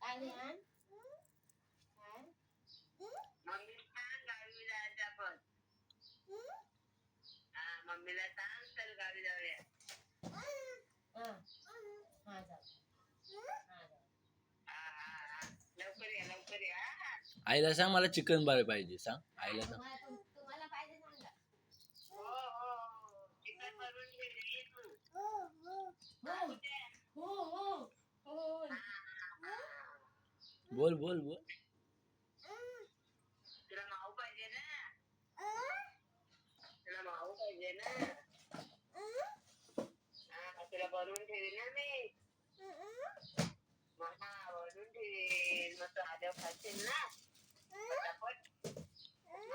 काय आण मम्मी सांग गावी जायचं आपण. मम्मीला सांग चल गावी जाऊया. हा जा लवकर या लवकर या. आईला सांग मला चिकन बारे पाहिजे. सांग आईला सांग. तुम्हाला पाहिजे सांगा. हो हो चिकन बनवून घे रे तू. बोल बोल बोल. तुला माऊ पाहिजे ना. तुला माऊ पाहिजे ना. तुला बनवून ठेवी ना मी. बनवून ठेवीन मग तू आल्यावर खाशील ना. पटापट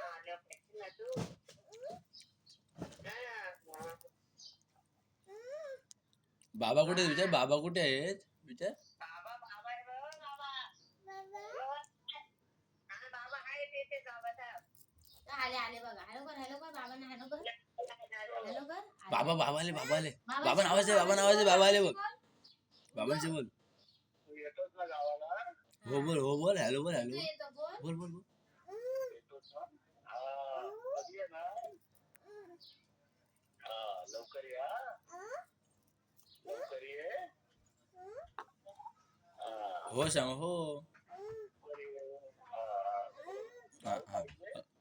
आल्यावर खाशील ना तू. बाबा कुठे आहेत विचार. बाबा कुठे आहेत विचार. बाबा बाबा आहे बघ बाबा. बाबा आहे तिथे बाबा साहेब. आले बघा. हॅलो कर बाबांना हॅलो कर. हॅलो कर. बाबा बाबा आले बाबा आले. बाबा नावाज आहे बाबा नावाज आहे. बाबा आले बघ. बाबांशी बोल. तू येतोस ना गावाला. हो बोल हो बोल. हॅलो बोल हॅलो बोल. बोल बोल बोल. येतोस ना. कधी येणार. लवकर या. लवकर ये. हो सांग हो.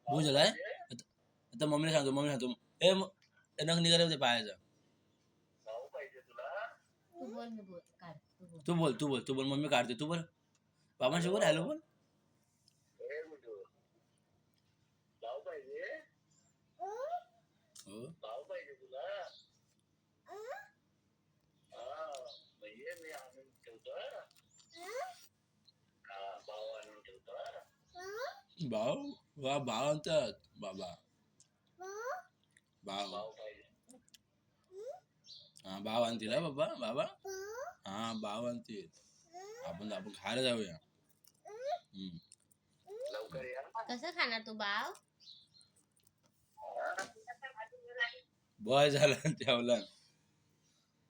बोल झालाय. आता मम्मीला सांगतो. नख निघाले होते पायाचा. भाऊ पाहिजे तुला. तू बोल मी बोल काढ तू बोल मम्मी काढते. तू बोल बाबांशी बोल. हॅलो बोल. भाऊ पाहिजे. हो भाऊ पाहिजे तुला. म्हणजे मी आणून ठेवतो. भाऊ आणून ठेवतो. भाऊ वा भाव आणतात बाबा. भाव भाऊ पाहिजे. हा भाव आणतील. हा बाबा बाबा हा भाव आणतील. आपण खायला जाऊया. लवकर या. कसं खाणार तू बाव. बॉय झाला ठेवला.